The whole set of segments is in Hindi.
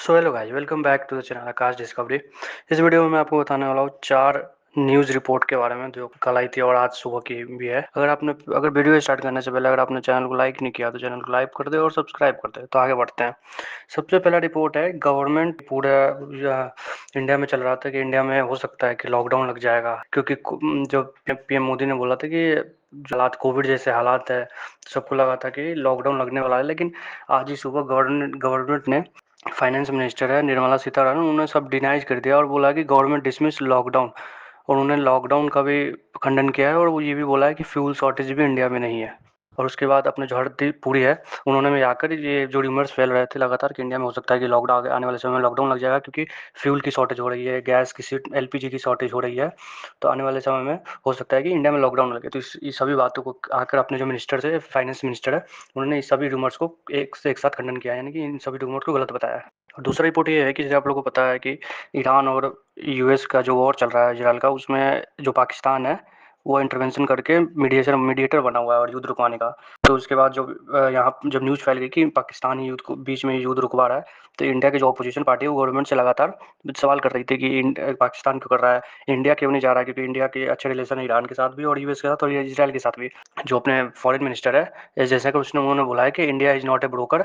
So hello guys, welcome back to the channel Aakash discovery. इस वीडियो में मैं आपको बताने वाला हूँ 4 न्यूज़ रिपोर्ट के बारे में जो कल आई थी और आज सुबह की भी है। अगर वीडियो स्टार्ट करने से पहले अगर आपने चैनल को लाइक नहीं किया तो चैनल को लाइक कर दे और सब्सक्राइब कर दे। तो आगे बढ़ते हैं। सबसे पहला रिपोर्ट है, गवर्नमेंट पूरा इंडिया में चल रहा था कि इंडिया में हो सकता है कि लॉकडाउन लग जाएगा, क्योंकि जो पीएम मोदी ने बोला था कि हालात कोविड जैसे हालात है, सबको लगा था कि लॉकडाउन लगने वाला है। लेकिन आज ही सुबह गवर्नमेंट ने फाइनेंस मिनिस्टर है निर्मला सीतारमण, उन्होंने सब डिनाइज कर दिया और बोला कि गवर्नमेंट डिसमिस लॉकडाउन। और उन्होंने लॉकडाउन का भी खंडन किया है और वो ये भी बोला है कि फ्यूल शॉर्टेज भी इंडिया में नहीं है। और उसके बाद अपने जो हरदीप पुरी है, उन्होंने भी आकर ये जो रिमर्स फैल रहे थे लगातार कि इंडिया में हो सकता है कि लॉकडाउन आने वाले समय में लॉकडाउन लग जाएगा, क्योंकि फ्यूल की शॉर्टेज हो रही है, गैस की एलपीजी की शॉर्टेज हो रही है। तो आने वाले समय में हो सकता है कि इंडिया में लॉकडाउन लगे। तो इस सभी बातों को आकर अपने जो मिनिस्टर थे, फाइनेंस मिनिस्टर है, उन्होंने इस सभी रूमर्स को एक साथ खंडन किया है, यानी कि इन सभी रूमर्स को गलत बताया है। और दूसरा रिपोर्ट ये है कि जैसे आप लोगों को पता है कि ईरान और यूएस का जो वॉर चल रहा है इजराइल का, उसमें जो पाकिस्तान है वो इंटरवेंशन करके मीडिएटर बना हुआ है और युद्ध रुकवाने का। तो उसके बाद जो यहाँ जब न्यूज़ फैल गई कि पाकिस्तान ही युद्ध को बीच में युद्ध रुकवा रहा है, तो इंडिया की जो अपोजिशन पार्टी है वो गवर्नमेंट से लगातार सवाल कर रही थी कि पाकिस्तान क्यों कर रहा है, इंडिया क्यों नहीं जा रहा है, क्योंकि इंडिया के अच्छे रिलेशन है ईरान के साथ भी और यूएस के साथ और इसराइल के साथ भी। जो अपने फॉरेन मिनिस्टर है, जैसा कि उन्होंने बोला है कि India is not a broker,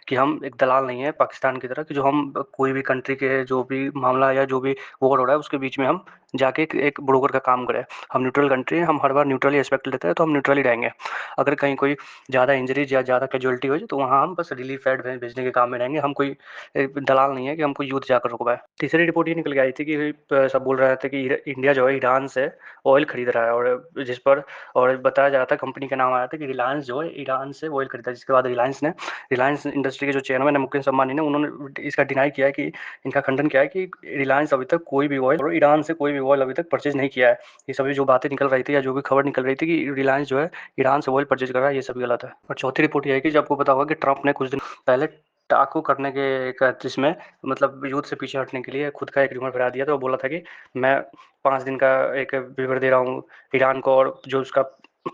कि हम एक दलाल नहीं है पाकिस्तान की तरह, कि जो हम कोई भी कंट्री के जो भी मामला या जो भी वॉर हो रहा है उसके बीच में हम जाके एक ब्रोकर का काम करें। हम न्यूट्रल कंट्री हैं, हम हर बार न्यूट्रली एस्पेक्ट लेते हैं, तो हम न्यूट्रली रहेंगे। अगर कहीं कोई ज़्यादा इंजरीज या ज़्यादा कैजुअलिटी हो जाए तो वहाँ हम बस रिलीफ एड भेजने के काम में रहेंगे। हम कोई दलाल नहीं है कि हम कोई युद्ध जाकर रुकवाए। तीसरी रिपोर्ट ये निकल के आई थी कि सब बोल रहे थे कि इंडिया जो है ईरान से ऑयल खरीद रहा है, और जिस पर और बताया जा रहा था, कंपनी का नाम आया था कि रिलायंस जो है ईरान से ऑयल खरीदा। जिसके बाद रिलायंस इंडस्ट्री के जो चेयरमैन है मुकेश अंबानी ने, उन्होंने इसका डिनाई किया है कि इनका खंडन किया है कि रिलायंस अभी तक कोई भी ऑयल और ईरान से कोई भी ऑयल अभी तक परचेज नहीं किया है। ये सभी जो बातें निकल रही थी या जो भी खबर निकल रही थी कि रिलायंस जो है ईरान से ऑयल परचेज कर रहा है, ये सभी गलत है। और चौथी रिपोर्ट ये है कि जब आपको पता होगा कि ट्रंप ने कुछ दिन पहले टाकू करने के एक इसमें मतलब युद्ध से पीछे हटने के लिए खुद का एक रिमोट फहरा दिया। तो वो बोला था कि मैं 5 दिन का एक विवर दे रहा हूँ ईरान को, और जो उसका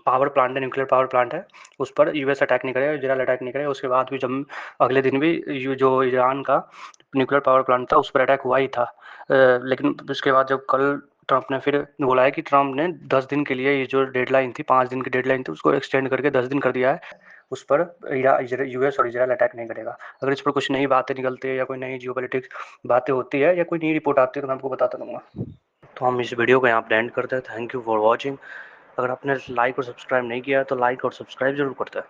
पावर प्लांट है, न्यूक्लियर पावर प्लांट है, उस पर यूएस अटैक नहीं करेगा, इजराइल अटैक नहीं करेगा। उसके बाद भी जब अगले दिन भी जो ईरान का न्यूक्लियर पावर प्लांट था उस पर अटैक हुआ ही था। लेकिन उसके बाद जब कल ट्रंप ने फिर बोला है कि ट्रंप ने 10 दिन के लिए ये जो डेडलाइन थी, 5 दिन की डेडलाइन थी, उसको एक्सटेंड करके 10 दिन कर दिया है। उस पर यूएस और इजराइल अटैक नहीं करेगा। अगर इस पर कुछ नई बातें निकलती है या कोई नई जियोपॉलिटिक्स बातें होती है या कोई नई रिपोर्ट आती है तो मैं आपको बताता रहूँगा। तो हम इस वीडियो को यहाँ पर एंड करते हैं। Thank you for watching. अगर आपने लाइक और सब्सक्राइब नहीं किया है तो लाइक और सब्सक्राइब जरूर करते हैं।